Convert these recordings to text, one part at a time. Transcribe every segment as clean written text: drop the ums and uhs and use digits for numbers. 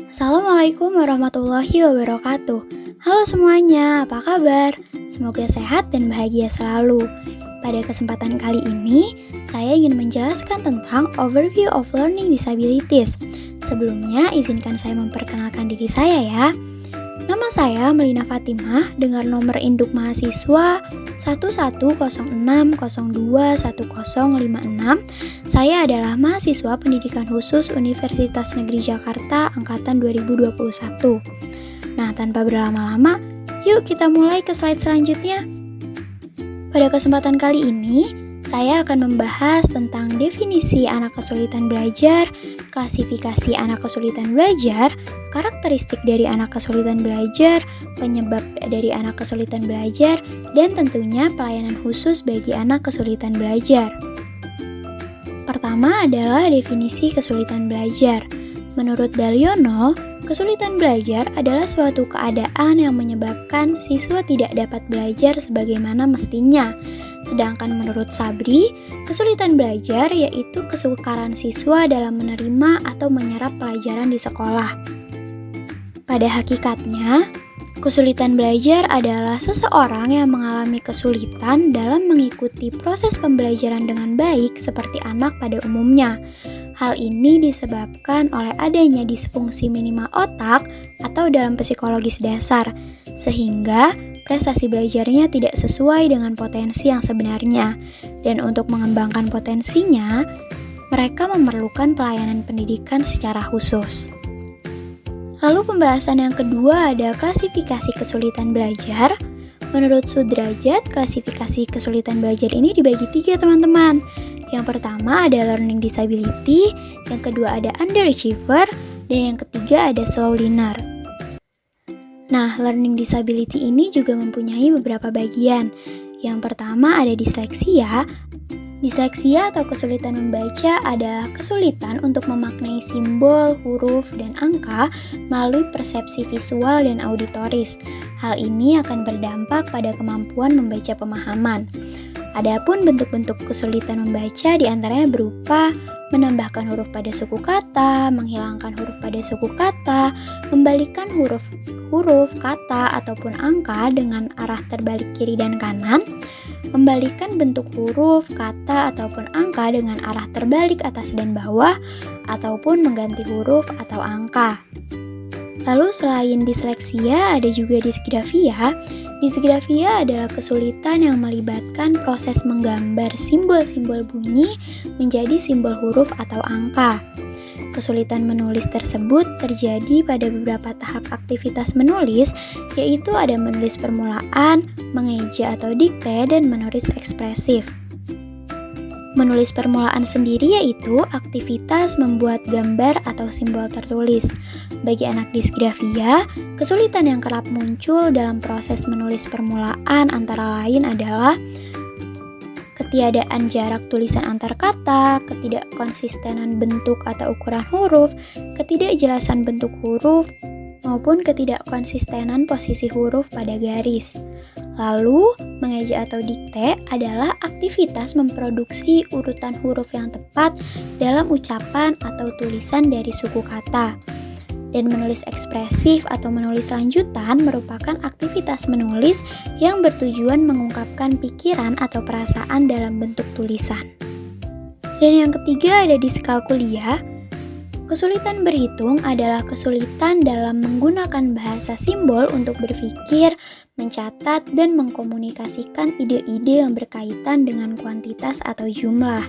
Assalamualaikum warahmatullahi wabarakatuh. Halo semuanya, apa kabar? Semoga sehat dan bahagia selalu. Pada kesempatan kali ini, saya ingin menjelaskan tentang overview of learning disabilities. Sebelumnya, izinkan saya memperkenalkan diri saya ya. Nama saya Melina Fatimah dengan nomor induk mahasiswa 1106021056. Saya adalah mahasiswa pendidikan khusus Universitas Negeri Jakarta angkatan 2021. Nah, tanpa berlama-lama, yuk kita mulai ke slide selanjutnya. Pada kesempatan kali ini, saya akan membahas tentang definisi anak kesulitan belajar, klasifikasi anak kesulitan belajar, karakteristik dari anak kesulitan belajar, penyebab dari anak kesulitan belajar, dan tentunya pelayanan khusus bagi anak kesulitan belajar. Pertama adalah definisi kesulitan belajar. Menurut Daliono, kesulitan belajar adalah suatu keadaan yang menyebabkan siswa tidak dapat belajar sebagaimana mestinya. Sedangkan menurut Sabri, kesulitan belajar yaitu kesukaran siswa dalam menerima atau menyerap pelajaran di sekolah. Pada hakikatnya, kesulitan belajar adalah seseorang yang mengalami kesulitan dalam mengikuti proses pembelajaran dengan baik seperti anak pada umumnya. Hal ini disebabkan oleh adanya disfungsi minimal otak atau dalam psikologis dasar, sehingga prestasi belajarnya tidak sesuai dengan potensi yang sebenarnya. Dan untuk mengembangkan potensinya, mereka memerlukan pelayanan pendidikan secara khusus. Lalu pembahasan yang kedua ada klasifikasi kesulitan belajar. Menurut Sudrajat, klasifikasi kesulitan belajar ini dibagi 3 teman-teman. Yang pertama ada learning disability, yang kedua ada underachiever, dan yang ketiga ada slow learner. Nah, learning disability ini juga mempunyai beberapa bagian. Yang pertama ada disleksia. Disleksia atau kesulitan membaca adalah kesulitan untuk memaknai simbol, huruf, dan angka melalui persepsi visual dan auditoris. Hal ini akan berdampak pada kemampuan membaca pemahaman. Adapun bentuk-bentuk kesulitan membaca diantaranya berupa menambahkan huruf pada suku kata, menghilangkan huruf pada suku kata, membalikkan huruf kata ataupun angka dengan arah terbalik kiri dan kanan, membalikkan bentuk huruf, kata, ataupun angka dengan arah terbalik atas dan bawah, ataupun mengganti huruf atau angka. Lalu selain disleksia, ada juga disgrafia. Disgrafia adalah kesulitan yang melibatkan proses menggambar simbol-simbol bunyi menjadi simbol huruf atau angka. Kesulitan menulis tersebut terjadi pada beberapa tahap aktivitas menulis, yaitu ada menulis permulaan, mengeja atau dikte, dan menulis ekspresif. Menulis permulaan sendiri yaitu aktivitas membuat gambar atau simbol tertulis. Bagi anak disgrafia, kesulitan yang kerap muncul dalam proses menulis permulaan antara lain adalah ketiadaan jarak tulisan antar kata, ketidakkonsistenan bentuk atau ukuran huruf, ketidakjelasan bentuk huruf, maupun ketidakkonsistenan posisi huruf pada garis. Lalu, mengeja atau dikte adalah aktivitas memproduksi urutan huruf yang tepat dalam ucapan atau tulisan dari suku kata. Dan menulis ekspresif atau menulis lanjutan merupakan aktivitas menulis yang bertujuan mengungkapkan pikiran atau perasaan dalam bentuk tulisan. Dan yang ketiga ada diskalkulia. Kesulitan berhitung adalah kesulitan dalam menggunakan bahasa simbol untuk berpikir, mencatat, dan mengkomunikasikan ide-ide yang berkaitan dengan kuantitas atau jumlah.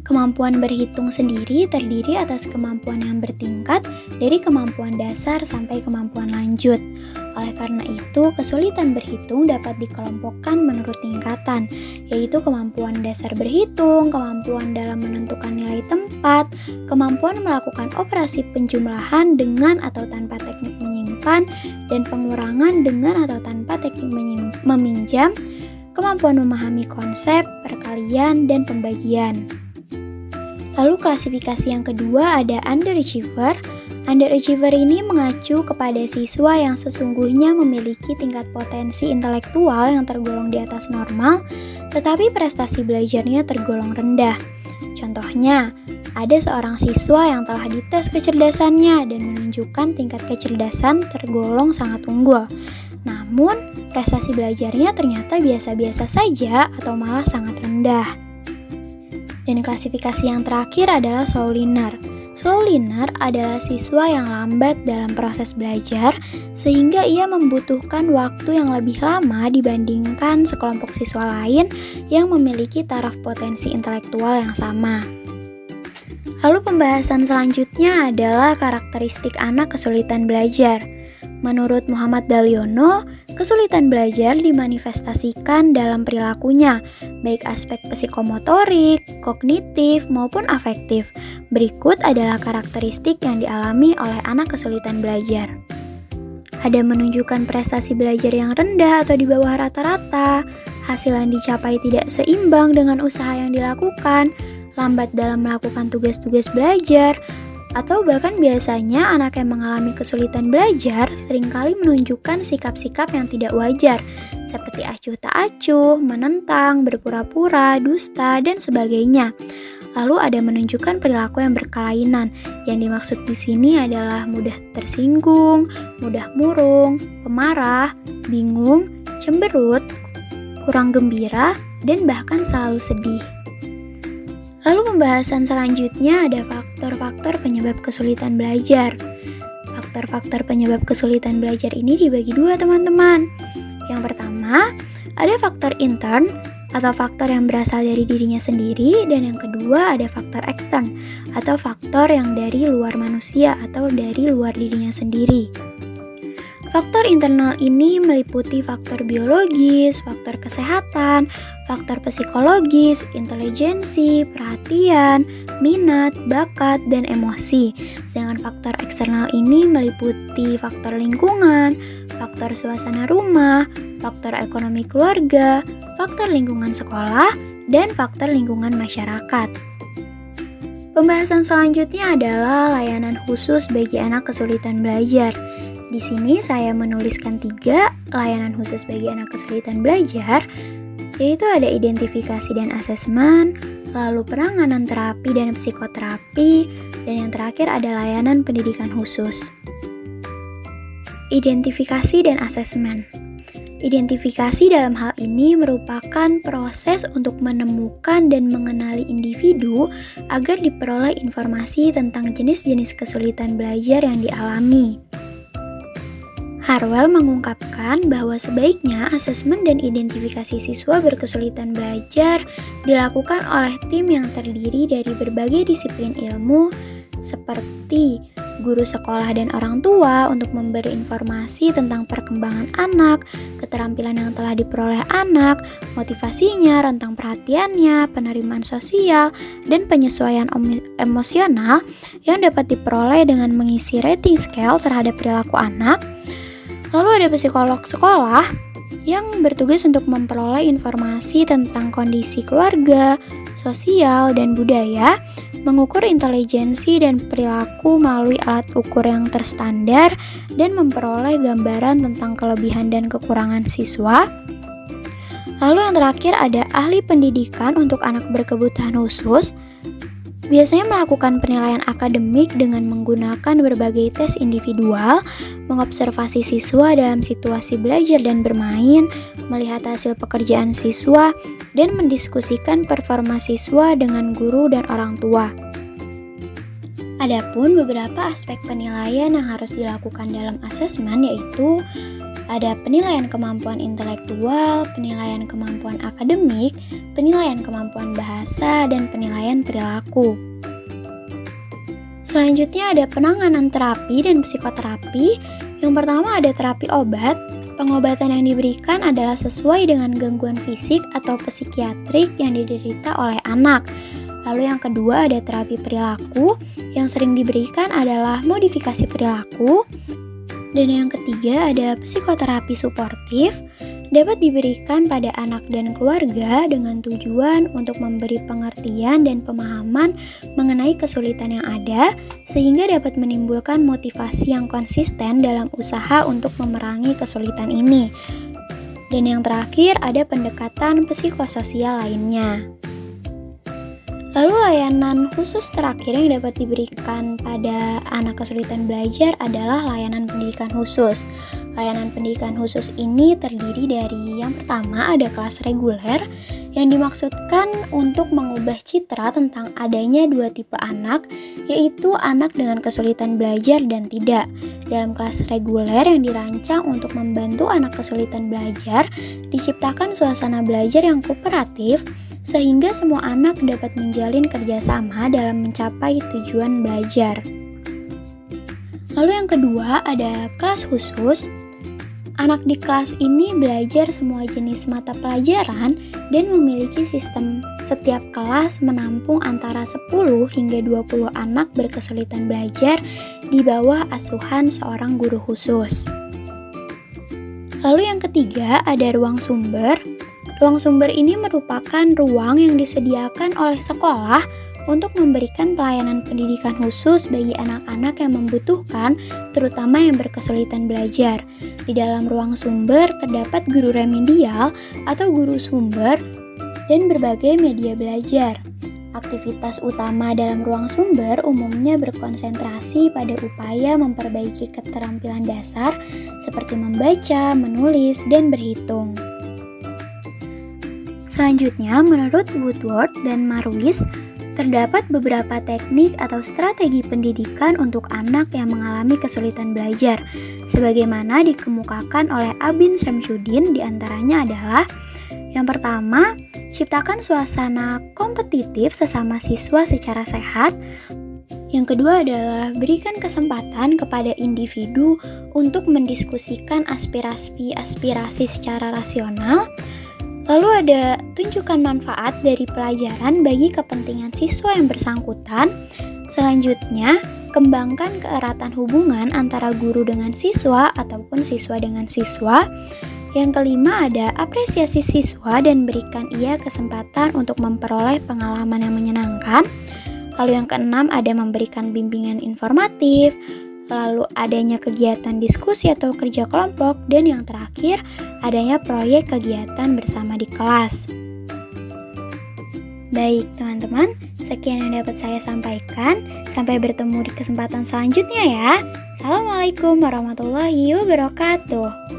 Kemampuan berhitung sendiri terdiri atas kemampuan yang bertingkat dari kemampuan dasar sampai kemampuan lanjut. Oleh karena itu, kesulitan berhitung dapat dikelompokkan menurut tingkatan, yaitu kemampuan dasar berhitung, kemampuan dalam menentukan nilai tempat, kemampuan melakukan operasi penjumlahan dengan atau tanpa teknik menyimpan, dan pengurangan dengan atau tanpa teknik meminjam, kemampuan memahami konsep, perkalian, dan pembagian. Lalu klasifikasi yang kedua ada underachiever. Underachiever ini mengacu kepada siswa yang sesungguhnya memiliki tingkat potensi intelektual yang tergolong di atas normal, tetapi prestasi belajarnya tergolong rendah. Contohnya, ada seorang siswa yang telah dites kecerdasannya dan menunjukkan tingkat kecerdasan tergolong sangat unggul. Namun, prestasi belajarnya ternyata biasa-biasa saja atau malah sangat rendah. Dan klasifikasi yang terakhir adalah slow learner. Slow learner adalah siswa yang lambat dalam proses belajar sehingga ia membutuhkan waktu yang lebih lama dibandingkan sekelompok siswa lain yang memiliki taraf potensi intelektual yang sama. Lalu pembahasan selanjutnya adalah karakteristik anak kesulitan belajar. Menurut Muhammad Daliono, kesulitan belajar dimanifestasikan dalam perilakunya, baik aspek psikomotorik, kognitif, maupun afektif. Berikut adalah karakteristik yang dialami oleh anak kesulitan belajar. Ada menunjukkan prestasi belajar yang rendah atau di bawah rata-rata, hasil yang dicapai tidak seimbang dengan usaha yang dilakukan, lambat dalam melakukan tugas-tugas belajar, atau bahkan biasanya anak yang mengalami kesulitan belajar seringkali menunjukkan sikap-sikap yang tidak wajar, seperti acuh tak acuh, menentang, berpura-pura, dusta, dan sebagainya. Lalu ada menunjukkan perilaku yang berkelainan. Yang dimaksud di sini adalah mudah tersinggung, mudah murung, pemarah, bingung, cemberut, kurang gembira, dan bahkan selalu sedih. Lalu pembahasan selanjutnya ada faktor-faktor penyebab kesulitan belajar. Faktor-faktor penyebab kesulitan belajar ini dibagi dua, teman-teman. Yang pertama, ada faktor intern atau faktor yang berasal dari dirinya sendiri, dan yang kedua ada faktor ekstern atau faktor yang dari luar manusia atau dari luar dirinya sendiri. Faktor internal ini meliputi faktor biologis, faktor kesehatan, faktor psikologis, intelijensi, perhatian, minat, bakat, dan emosi. Sedangkan faktor eksternal ini meliputi faktor lingkungan, faktor suasana rumah, faktor ekonomi keluarga, faktor lingkungan sekolah, dan faktor lingkungan masyarakat. Pembahasan selanjutnya adalah layanan khusus bagi anak kesulitan belajar. Di sini saya menuliskan 3 layanan khusus bagi anak kesulitan belajar, yaitu ada identifikasi dan asesmen, lalu penanganan terapi dan psikoterapi, dan yang terakhir ada layanan pendidikan khusus. Identifikasi dan asesmen. Identifikasi dalam hal ini merupakan proses untuk menemukan dan mengenali individu agar diperoleh informasi tentang jenis-jenis kesulitan belajar yang dialami. Harwell mengungkapkan bahwa sebaiknya asesmen dan identifikasi siswa berkesulitan belajar dilakukan oleh tim yang terdiri dari berbagai disiplin ilmu seperti guru sekolah dan orang tua untuk memberi informasi tentang perkembangan anak, keterampilan yang telah diperoleh anak, motivasinya, rentang perhatiannya, penerimaan sosial, dan penyesuaian emosional yang dapat diperoleh dengan mengisi rating scale terhadap perilaku anak. Lalu ada psikolog sekolah yang bertugas untuk memperoleh informasi tentang kondisi keluarga, sosial, dan budaya, mengukur intelijensi dan perilaku melalui alat ukur yang terstandar, dan memperoleh gambaran tentang kelebihan dan kekurangan siswa. Lalu yang terakhir ada ahli pendidikan untuk anak berkebutuhan khusus, biasanya melakukan penilaian akademik dengan menggunakan berbagai tes individual, mengobservasi siswa dalam situasi belajar dan bermain, melihat hasil pekerjaan siswa, dan mendiskusikan performa siswa dengan guru dan orang tua. Adapun beberapa aspek penilaian yang harus dilakukan dalam asesmen yaitu ada penilaian kemampuan intelektual, penilaian kemampuan akademik, penilaian kemampuan bahasa, dan penilaian perilaku. Selanjutnya ada penanganan terapi dan psikoterapi. Yang pertama ada terapi obat. Pengobatan yang diberikan adalah sesuai dengan gangguan fisik atau psikiatrik yang diderita oleh anak. Lalu yang kedua ada terapi perilaku. Yang sering diberikan adalah modifikasi perilaku. Dan yang ketiga ada psikoterapi suportif, dapat diberikan pada anak dan keluarga dengan tujuan untuk memberi pengertian dan pemahaman mengenai kesulitan yang ada, sehingga dapat menimbulkan motivasi yang konsisten dalam usaha untuk memerangi kesulitan ini. Dan yang terakhir ada pendekatan psikososial lainnya. Lalu layanan khusus terakhir yang dapat diberikan pada anak kesulitan belajar adalah layanan pendidikan khusus. Layanan pendidikan khusus ini terdiri dari yang pertama ada kelas reguler yang dimaksudkan untuk mengubah citra tentang adanya dua tipe anak, yaitu anak dengan kesulitan belajar dan tidak. Dalam kelas reguler yang dirancang untuk membantu anak kesulitan belajar, diciptakan suasana belajar yang kooperatif sehingga semua anak dapat menjalin kerjasama dalam mencapai tujuan belajar. Lalu yang kedua ada kelas khusus. Anak di kelas ini belajar semua jenis mata pelajaran dan memiliki sistem setiap kelas menampung antara 10 hingga 20 anak berkesulitan belajar di bawah asuhan seorang guru khusus. Lalu yang ketiga ada ruang sumber. Ruang sumber ini merupakan ruang yang disediakan oleh sekolah untuk memberikan pelayanan pendidikan khusus bagi anak-anak yang membutuhkan, terutama yang berkesulitan belajar. Di dalam ruang sumber terdapat guru remedial atau guru sumber dan berbagai media belajar. Aktivitas utama dalam ruang sumber umumnya berkonsentrasi pada upaya memperbaiki keterampilan dasar seperti membaca, menulis, dan berhitung. Selanjutnya, menurut Woodward dan Marwis, terdapat beberapa teknik atau strategi pendidikan untuk anak yang mengalami kesulitan belajar, sebagaimana dikemukakan oleh Abin Syamsuddin. Diantaranya adalah yang pertama, ciptakan suasana kompetitif sesama siswa secara sehat. Yang kedua adalah berikan kesempatan kepada individu untuk mendiskusikan aspirasi secara rasional. Lalu ada tunjukkan manfaat dari pelajaran bagi kepentingan siswa yang bersangkutan. Selanjutnya, kembangkan keeratan hubungan antara guru dengan siswa ataupun siswa dengan siswa. Yang kelima ada apresiasi siswa dan berikan ia kesempatan untuk memperoleh pengalaman yang menyenangkan. Lalu yang keenam ada memberikan bimbingan informatif. Lalu adanya kegiatan diskusi atau kerja kelompok, dan yang terakhir adanya proyek kegiatan bersama di kelas. Baik teman-teman, sekian yang dapat saya sampaikan. Sampai bertemu di kesempatan selanjutnya ya. Assalamualaikum warahmatullahi wabarakatuh.